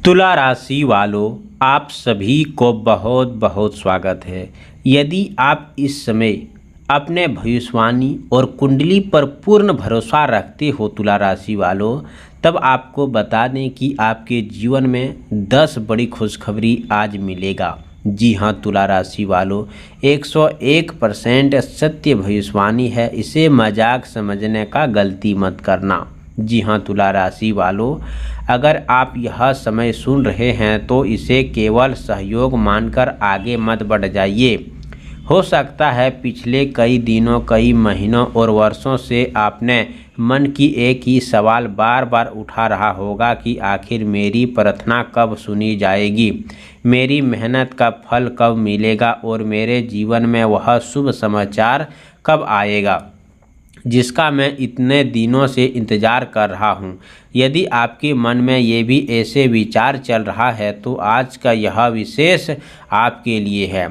तुला राशि वालों, आप सभी को बहुत बहुत स्वागत है। यदि आप इस समय अपने भविष्यवाणी और कुंडली पर पूर्ण भरोसा रखते हो तुला राशि वालों, तब आपको बता दें कि आपके जीवन में 10 बड़ी खुशखबरी आज मिलेगा। जी हाँ तुला राशि वालों, 101% सत्य भविष्यवाणी है, इसे मजाक समझने का गलती मत करना। जी हाँ तुला राशि वालों, अगर आप यह समय सुन रहे हैं तो इसे केवल सहयोग मानकर आगे मत बढ़ जाइए। हो सकता है पिछले कई दिनों, कई महीनों और वर्षों से आपने मन की एक ही सवाल बार बार उठा रहा होगा कि आखिर मेरी प्रार्थना कब सुनी जाएगी, मेरी मेहनत का फल कब मिलेगा और मेरे जीवन में वह शुभ समाचार कब आएगा जिसका मैं इतने दिनों से इंतज़ार कर रहा हूँ। यदि आपके मन में ये भी ऐसे विचार चल रहा है तो आज का यह विशेष आपके लिए है।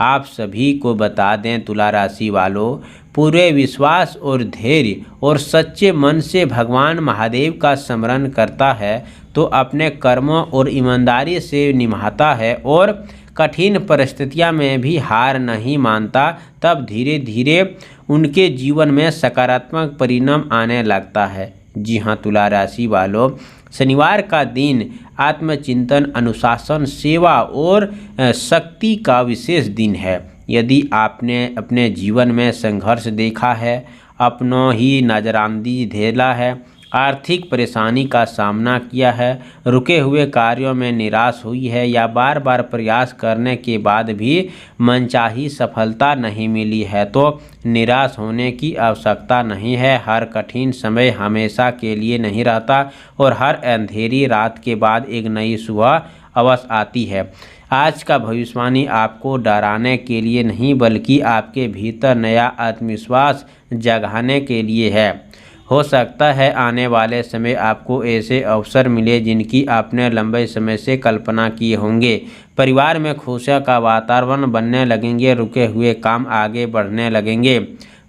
आप सभी को बता दें तुला राशि वालों, पूरे विश्वास और धैर्य और सच्चे मन से भगवान महादेव का स्मरण करता है तो अपने कर्मों और ईमानदारी से निभाता है और कठिन परिस्थितियों में भी हार नहीं मानता, तब धीरे धीरे उनके जीवन में सकारात्मक परिणाम आने लगता है। जी हाँ तुला राशि वालों, शनिवार का दिन आत्मचिंतन, अनुशासन, सेवा और शक्ति का विशेष दिन है। यदि आपने अपने जीवन में संघर्ष देखा है, अपनों ही नज़रअंदाज झेला है, आर्थिक परेशानी का सामना किया है, रुके हुए कार्यों में निराश हुई है या बार बार प्रयास करने के बाद भी मनचाही सफलता नहीं मिली है, तो निराश होने की आवश्यकता नहीं है। हर कठिन समय हमेशा के लिए नहीं रहता और हर अंधेरी रात के बाद एक नई सुबह अवश्य आती है। आज का भविष्यवाणी आपको डराने के लिए नहीं बल्कि आपके भीतर नया आत्मविश्वास जगाने के लिए है। हो सकता है आने वाले समय आपको ऐसे अवसर मिले जिनकी आपने लंबे समय से कल्पना किए होंगे। परिवार में खुशियों का वातावरण बनने लगेंगे, रुके हुए काम आगे बढ़ने लगेंगे,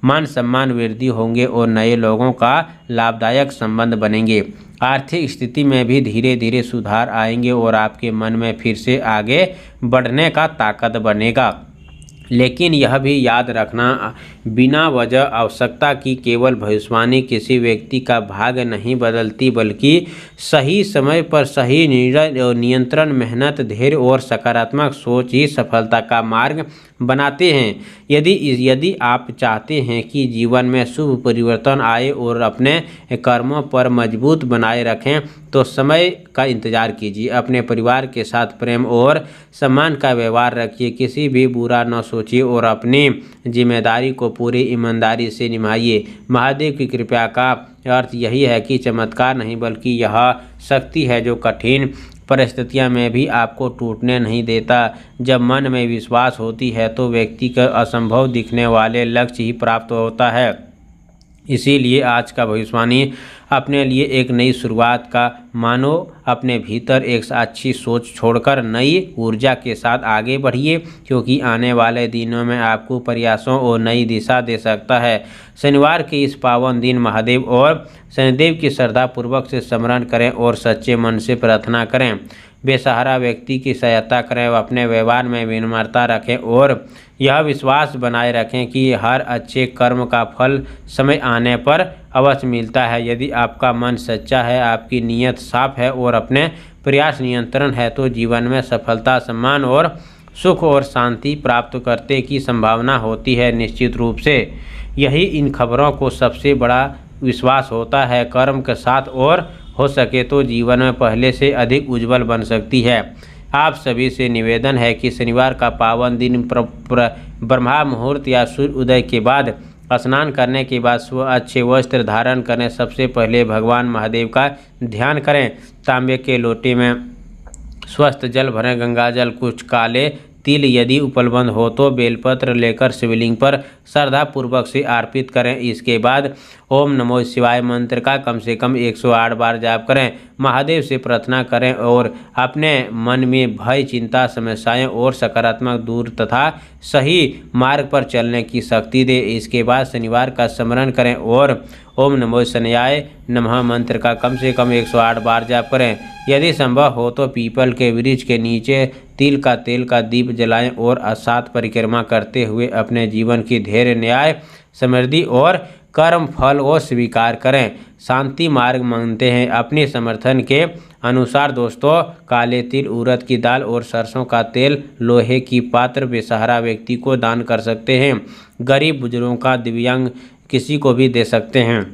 मान सम्मान वृद्धि होंगे और नए लोगों का लाभदायक संबंध बनेंगे। आर्थिक स्थिति में भी धीरे धीरे सुधार आएंगे और आपके मन में फिर से आगे बढ़ने का ताकत बनेगा। लेकिन यह भी याद रखना, बिना वजह आवश्यकता की केवल भविष्यवाणी किसी व्यक्ति का भाग्य नहीं बदलती, बल्कि सही समय पर सही निर्णय और नियंत्रण, मेहनत, धैर्य और सकारात्मक सोच ही सफलता का मार्ग बनाते हैं। यदि आप चाहते हैं कि जीवन में शुभ परिवर्तन आए और अपने कर्मों पर मजबूत बनाए रखें तो समय का इंतजार कीजिए। अपने परिवार के साथ प्रेम और सम्मान का व्यवहार रखिए, किसी भी बुरा न सोचिए और अपनी जिम्मेदारी को पूरी ईमानदारी से निभाइए। महादेव की कृपा का अर्थ यही है कि चमत्कार नहीं बल्कि यह शक्ति है जो कठिन परिस्थितियों में भी आपको टूटने नहीं देता। जब मन में विश्वास होती है तो व्यक्ति का असंभव दिखने वाले लक्ष्य ही प्राप्त होता है। इसीलिए आज का भविष्यवाणी अपने लिए एक नई शुरुआत का मानो। अपने भीतर एक अच्छी सोच छोड़कर नई ऊर्जा के साथ आगे बढ़िए, क्योंकि आने वाले दिनों में आपको प्रयासों और नई दिशा दे सकता है। शनिवार के इस पावन दिन महादेव और शनिदेव की श्रद्धापूर्वक से स्मरण करें और सच्चे मन से प्रार्थना करें। बेसहारा व्यक्ति की सहायता करें, अपने व्यवहार में विनम्रता रखें और यह विश्वास बनाए रखें कि हर अच्छे कर्म का फल समय आने पर अवश्य मिलता है। यदि आपका मन सच्चा है, आपकी नीयत साफ है और अपने प्रयास नियंत्रण है तो जीवन में सफलता, सम्मान और सुख और शांति प्राप्त करने की संभावना होती है। निश्चित रूप से यही इन खबरों को सबसे बड़ा विश्वास होता है कर्म के साथ, और हो सके तो जीवन में पहले से अधिक उज्जवल बन सकती है। आप सभी से निवेदन है कि शनिवार का पावन दिन ब्रह्मा मुहूर्त या सूर्य उदय के बाद स्नान करने के बाद अच्छे वस्त्र धारण करें। सबसे पहले भगवान महादेव का ध्यान करें। तांबे के लोटे में स्वस्थ जल भरें, गंगा जल, कुछ काले तिल यदि उपलब्ध हो तो बेलपत्र लेकर शिवलिंग पर श्रद्धापूर्वक से अर्पित करें। इसके बाद ओम नमो शिवाय मंत्र का कम से कम 108 बार जाप करें। महादेव से प्रार्थना करें और अपने मन में भय, चिंता, समस्याएं और सकारात्मक दूर तथा सही मार्ग पर चलने की शक्ति दे। इसके बाद शनिवार का स्मरण करें और ओम नमो शनियाय नमः मंत्र का कम से कम 108 बार जाप करें। यदि संभव हो तो पीपल के वृक्ष के नीचे तिल का तेल का दीप जलाएं और 7 परिक्रमा करते हुए अपने जीवन की धैर्य, न्याय, समृद्धि और कर्म फल को स्वीकार करें। शांति मार्ग मांगते हैं। अपने समर्थन के अनुसार दोस्तों काले तिल, उड़द की दाल और सरसों का तेल लोहे की पात्र बेसहारा व्यक्ति को दान कर सकते हैं। गरीब, बुजुर्गों का, दिव्यांग किसी को भी दे सकते हैं।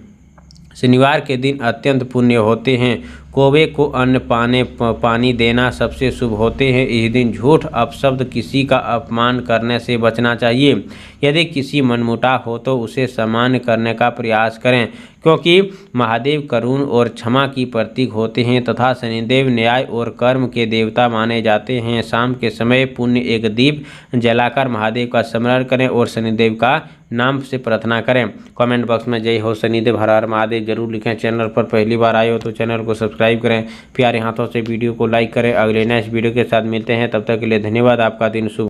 शनिवार के दिन अत्यंत पुण्य होते हैं। कौवे को अन्न पानी देना सबसे शुभ होते हैं। इस दिन झूठ, अपशब्द, किसी का अपमान करने से बचना चाहिए। यदि किसी मनमुटाव हो तो उसे सामान्य करने का प्रयास करें, क्योंकि महादेव करुण और क्षमा की प्रतीक होते हैं तथा शनिदेव न्याय और कर्म के देवता माने जाते हैं। शाम के समय पुण्य एक दीप जलाकर महादेव का स्मरण करें और शनिदेव का नाम से प्रार्थना करें। कमेंट बॉक्स में जय हो शनिदेव, हर हर महादेव जरूर लिखें। चैनल पर पहली बार आए हो तो चैनल को सब्सक्राइब करें। प्यारे हाथों से वीडियो को लाइक करें। अगले नेक्स्ट वीडियो के साथ मिलते हैं, तब तक के लिए धन्यवाद। आपका दिन शुभ।